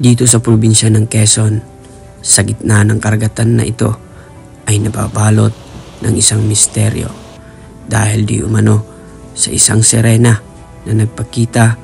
Dito sa probinsya ng Quezon, sa gitna ng karagatan na ito ay nababalot ng isang misteryo dahil di umano sa isang sirena na nagpakita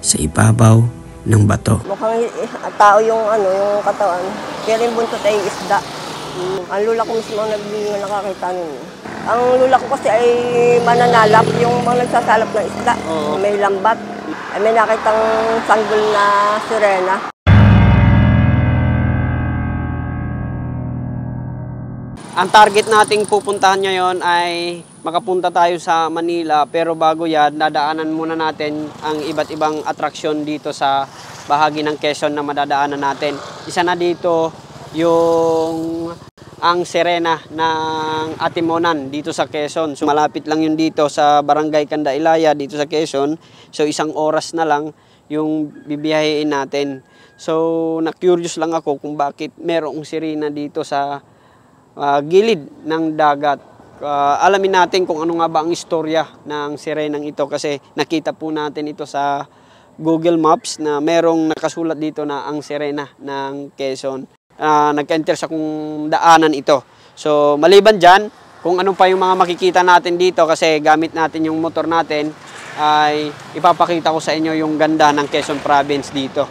sa ibabaw ng bato. Mukhang tao yung yung katawan. Pero yung buntot ay isda. Ang lula ko mismo nakakita nun. Ang lula ko kasi ay mananalap, yung mga nagsasalap ng isda. May lambat. Ay may nakitang sanggol na sirena. Ang target nating pupuntahan ngayon ay makapunta tayo sa Manila, pero bago yan, dadaanan muna natin ang iba't ibang atraksyon dito sa bahagi ng Quezon na madadaanan natin. Isa na dito yung ang Sirena ng Atimonan dito sa Quezon. So malapit lang yun dito sa Barangay Candailaya dito sa Quezon. So isang oras na lang yung bibiyahin natin. So na-curious lang ako kung bakit merong sirena dito sa gilid ng dagat. Alamin natin kung ano nga ba ang istorya ng sirenang ito, kasi nakita po natin ito sa Google Maps na merong nakasulat dito na ang sirena ng Quezon. Nagka-interest akong daanan ito. So maliban dyan, kung ano pa yung mga makikita natin dito, kasi gamit natin yung motor natin, ay ipapakita ko sa inyo yung ganda ng Quezon Province dito.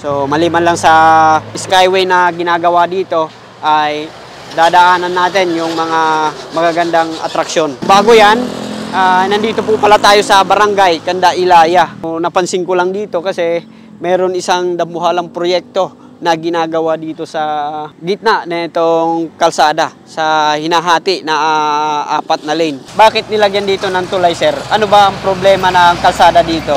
So maliban lang sa skyway na ginagawa dito, ay dadaanan natin yung mga magagandang atraksyon. Bago yan, nandito po pala tayo sa Barangay Candailaya. Napansin ko lang dito kasi meron isang damuhalang proyekto na ginagawa dito sa gitna na itong kalsada, sa hinahati na 4 na lane. Bakit nilagyan dito ng tulay, sir? Ano ba ang problema ng kalsada dito?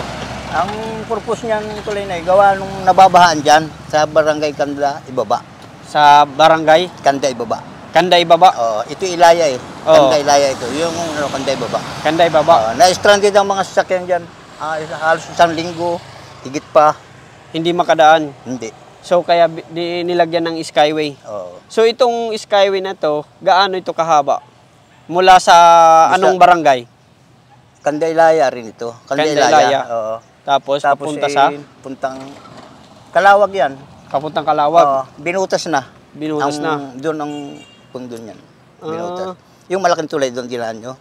Ang purpose niyan tulay na gawa nung nababahaan dyan sa Barangay Kanda Ibaba. Sa Barangay Kanda Ibaba. Kanda Ibaba? Ito Ilaya eh. Kanda Ilaya ito. Yung Kanda Ibaba. Kanda Ibaba. Na-stranded ang mga sasakyan dyan. Halos isang linggo. Higit pa. Hindi makadaan? Hindi. So kaya nilagyan ng skyway? So itong skyway na to, gaano ito kahaba? Mula sa anong barangay? Kanda Ilaya rin ito. Kanda Ilaya. Tapos papunta sa? Puntang Kalawag yan. Papuntang Kalawag? Binutas na. Binutas na? Doon ang pundo niyan. Binutas. Yung malaking tulay doon dilaan nyo.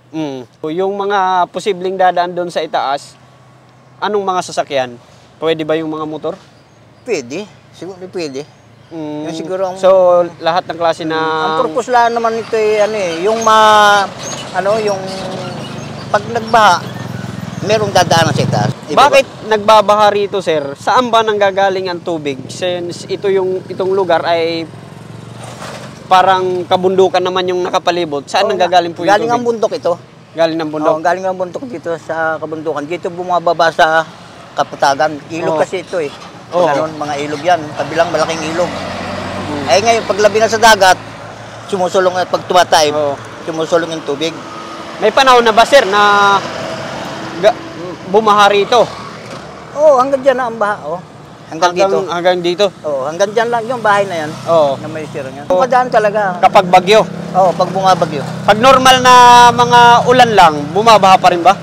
Yung mga posibleng dadaan doon sa itaas, anong mga sasakyan? Pwede ba yung mga motor? Pwede. Siguro pwede. Yung siguro ang, so lahat ng klase na... Ang purpose lang naman ito yung yung pag nagbaha, merong dadaanan sa itaas. Bakit nagbabaha rito, sir? Saan ba nanggagaling ang tubig? Since itong lugar ay parang kabundukan naman yung nakapalibot. Saan nanggagaling po yung tubig? Galing ang bundok ito. Galing ng bundok? Galing ang bundok dito sa kabundukan. Dito bumababa sa Kaputagan. Ilog kasi ito eh. Ganon, mga ilog yan. Kabilang malaking ilog. Eh ngayon, paglabi na sa dagat, sumusulong at pag tumatay, sumusulong yung tubig. May panahon na ba, sir, na bumaha rito? Hanggang dyan na ang baha. Dito. Hanggang dito? Hanggang dyan lang yung bahay na yan. Na may sira yan. Padaan talaga. Kapag bagyo? Pag bumabagyo. Pag normal na mga ulan lang, bumabaha pa rin ba?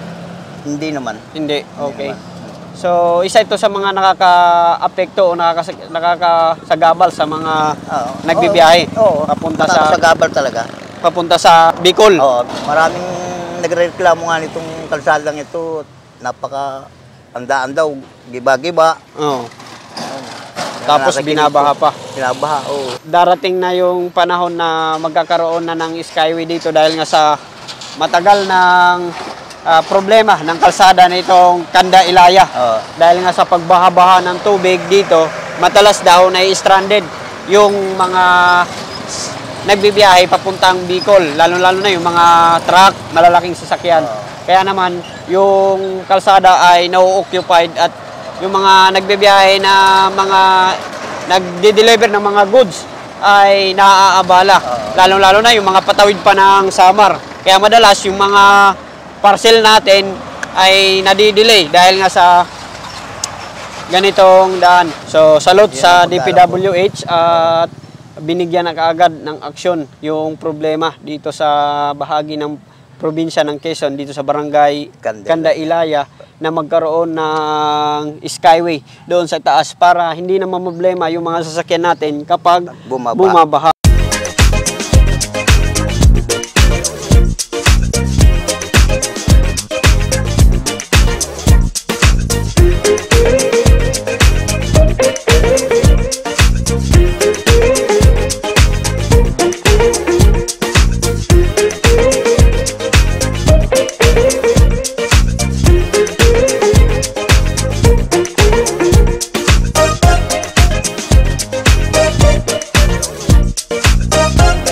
Hindi naman. Hindi, okay. So, isa ito sa mga nakaka-apekto o nakakasagabal sa mga nagbibiyahe. Papunta sa nakakasagabal talaga. Papunta sa Bicol. Maraming nagrereklamo nga nitong kalsadang ito. Napaka-andaan daw, giba-giba. Tapos binabaha pa. Binabaha, Darating na yung panahon na magkakaroon na ng skyway dito dahil nga sa matagal ng problema ng kalsada na itong Candailaya. Dahil nga sa pagbaha-baha ng tubig dito, matalas daw na stranded yung mga nagbibiyahe papuntang Bicol, lalo-lalo na yung mga truck, malalaking sasakyan. Kaya naman, yung kalsada ay na-occupied at yung mga nagbibiyahe na mga nagde-deliver ng mga goods ay naaabala. Lalo-lalo na yung mga patawid pa ng Samar. Kaya madalas yung mga parcel natin ay nadidelay dahil nga sa ganitong daan. So, salute sa DPWH at binigyan na kaagad ng aksyon yung problema dito sa bahagi ng probinsya ng Quezon, dito sa Barangay Candailaya. na magkaroon ng skyway doon sa taas para hindi na problema yung mga sasakyan natin kapag bumabaha.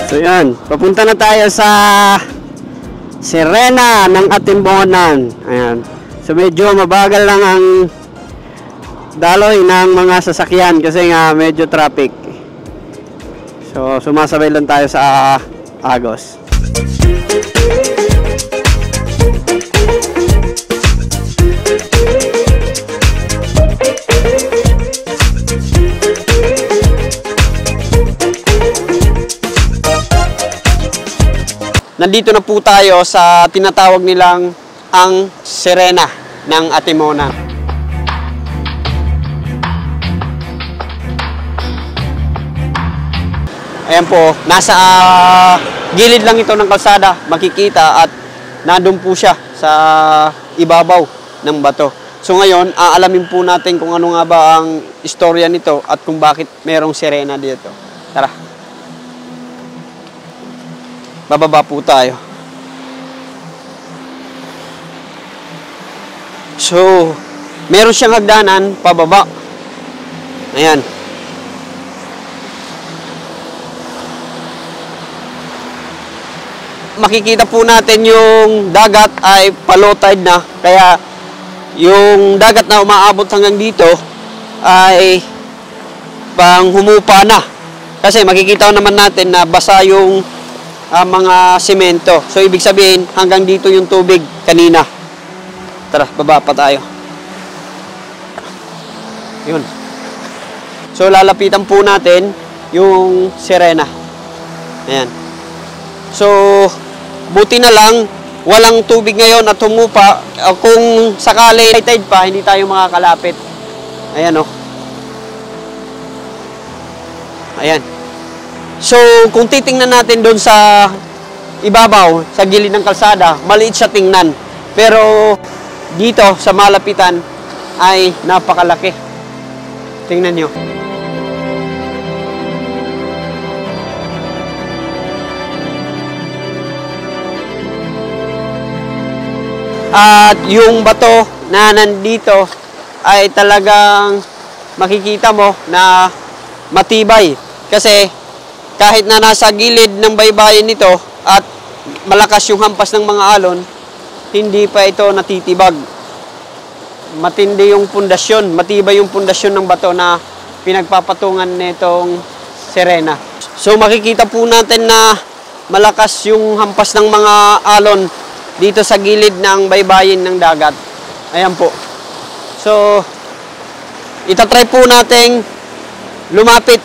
So yan, papunta na tayo sa Sirena ng Atimbonan. Ayan. So medyo mabagal lang ang daloy ng mga sasakyan kasi nga medyo traffic. So sumasabay lang tayo sa Agos. Nandito na po tayo sa tinatawag nilang ang Sirena ng Atimonan. Ayan po, nasa gilid lang ito ng kalsada, makikita at nandun po siya sa ibabaw ng bato. So ngayon, aalamin po natin kung ano nga ba ang istorya nito at kung bakit merong sirena dito. Tara. Bababa po tayo. So, meron siyang hagdanan pababa. Ayan. Makikita po natin yung dagat ay low tide na. Kaya yung dagat na umaabot hanggang dito ay pang humupa na. Kasi makikita naman natin na basa yung mga semento. So, ibig sabihin, hanggang dito yung tubig kanina. Tara, baba pa tayo. Yun. So, lalapitan po natin yung sirena. Ayan. So, buti na lang, walang tubig ngayon at humupa. Kung sakali tide pa, hindi tayo makakalapit. Ayan, oh. Ayan. So, kung titingnan natin doon sa ibabaw, sa gilid ng kalsada, maliit siya tingnan. Pero dito, sa malapitan, ay napakalaki. Tingnan nyo. At yung bato na nandito ay talagang makikita mo na matibay. Kasi kahit na nasa gilid ng baybayin nito at malakas yung hampas ng mga alon, hindi pa ito natitibag. Matindi yung pundasyon, matibay yung pundasyon ng bato na pinagpapatungan nitong sirena. So makikita po natin na malakas yung hampas ng mga alon dito sa gilid ng baybayin ng dagat. Ayan po. So, itatry po nating lumapit.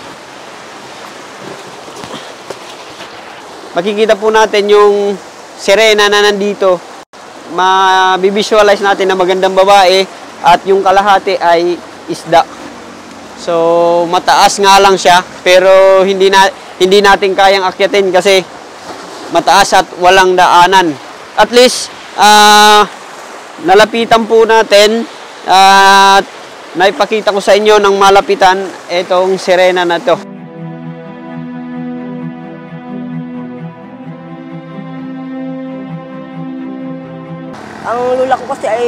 Makikita po natin yung sirena na nandito. Mabivisualize natin na magandang babae at yung kalahati ay isda. So, mataas nga lang siya pero hindi natin kayang akyatin kasi mataas at walang daanan. At least, nalapitan po natin at naipakita ko sa inyo ng malapitan itong sirena na to. Ang lula ko kasi ay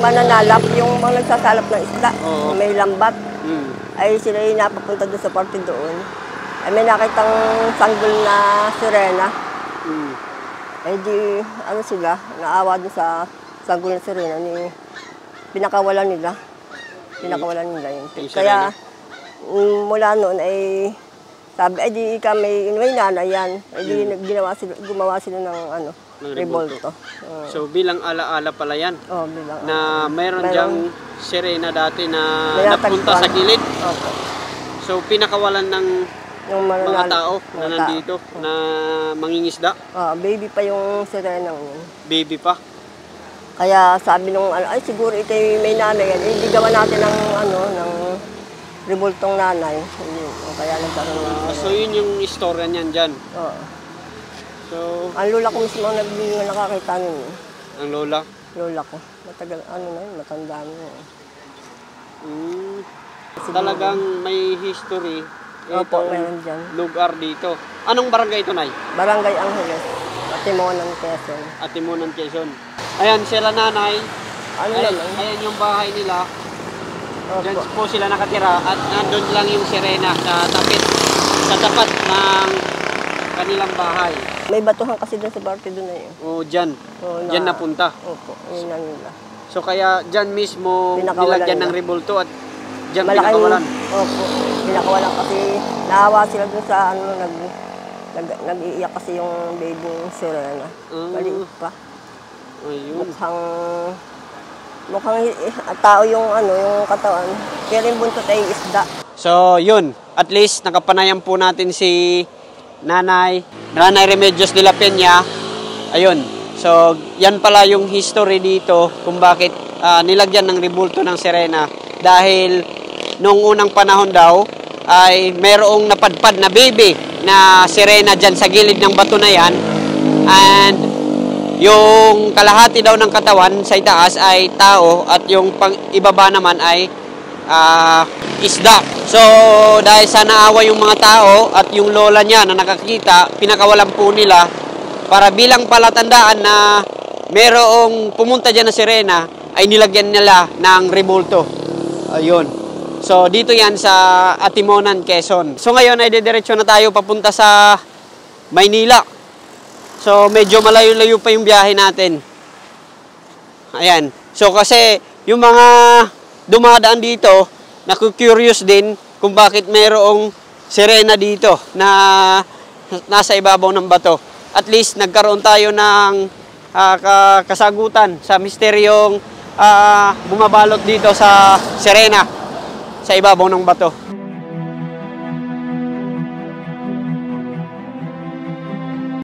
mananalap, yung mga nagsasalap ng isda, Oo. may lambat. Hmm. Ay sila yung napapunta doon sa party doon. Ay may nakitang sanggol na sirena. Hmm. Ay di, ano sila, naawa doon sa sanggol na sirena, pinakawalan nila. Pinakawalan nila yun. Yung Kaya mula noon ay sabi, ay di kami, may nanay yan. Ay di gumawa sila ng ano, Ng revolto. So, bilang alaala pala yan. Oh, bilang. Na mayroon diyang sirena dati na Mayatagpuan. napunta sa gilid. Opo. So, pinakawalan ng Yung mga tao na mga nandito na mangingisda. Baby pa yung sirena yun. Baby pa. Kaya sabi nung ano, ay siguro ito may nanay yan. Hindi gawa natin ng ano, ng revoltong nanay. Kaya nagkaroon ng So yun yung istorya niyan dyan. Oo. So, Ang lola ko mismo ang nakakita nun. ang lola. Lola ko. Matagal, ano na yun, matanda na yun. Talagang may history. Opo, Itong meron dyan. lugar dito. Anong barangay ito, Nay? Barangay Angeles. Timonan, Quezon. Atimunan, Quezon. Ayan, sila nanay. Ano Ayan, naman? ayan yung bahay nila. Diyan Opo. po sila nakatira at nandun lang yung sirena sa tapat ng kanilang bahay. May batuhan kasi doon sa parte doon na yun. O dyan, Oo, dyan napunta. Opo, yun na nila. So kaya dyan mismo Pinakawalan nilagyan ng nila. rebulto at dyan pinakawalan. Opo, pinakawalan kasi naawa sila doon sa ano, nag-iiyak kasi yung baby Serena. Maliit pa. Ayun. Mukhang tao yung ano, yung katawan. Pero yung buntot ay isda. So yun, at least nakapanayan po natin si Nanay Remedios de la Peña. Ayun. So yan pala yung history dito kung bakit nilagyan ng rebulto ng sirena. Dahil noong unang panahon daw ay merong napadpad na baby na sirena dyan sa gilid ng bato na yan. And yung kalahati daw ng katawan sa itaas ay tao at yung ibaba naman ay isda. So dahil sa naawa yung mga tao at yung lola niya na nakakita, pinakawalan po nila para bilang palatandaan na merong pumunta dyan na sirena ay nilagyan nila ng rebulto. Ayun. So dito yan sa Atimonan, Quezon. So ngayon ay didiretso na tayo papunta sa Maynila. So medyo malayo-layo pa yung biyahe natin. Ayan. So kasi yung mga dumadaan dito, naku-curious din kung bakit mayroong sirena dito na nasa ibabaw ng bato. At least nagkaroon tayo ng kasagutan sa misteryong bumabalot dito sa sirena sa ibabaw ng bato.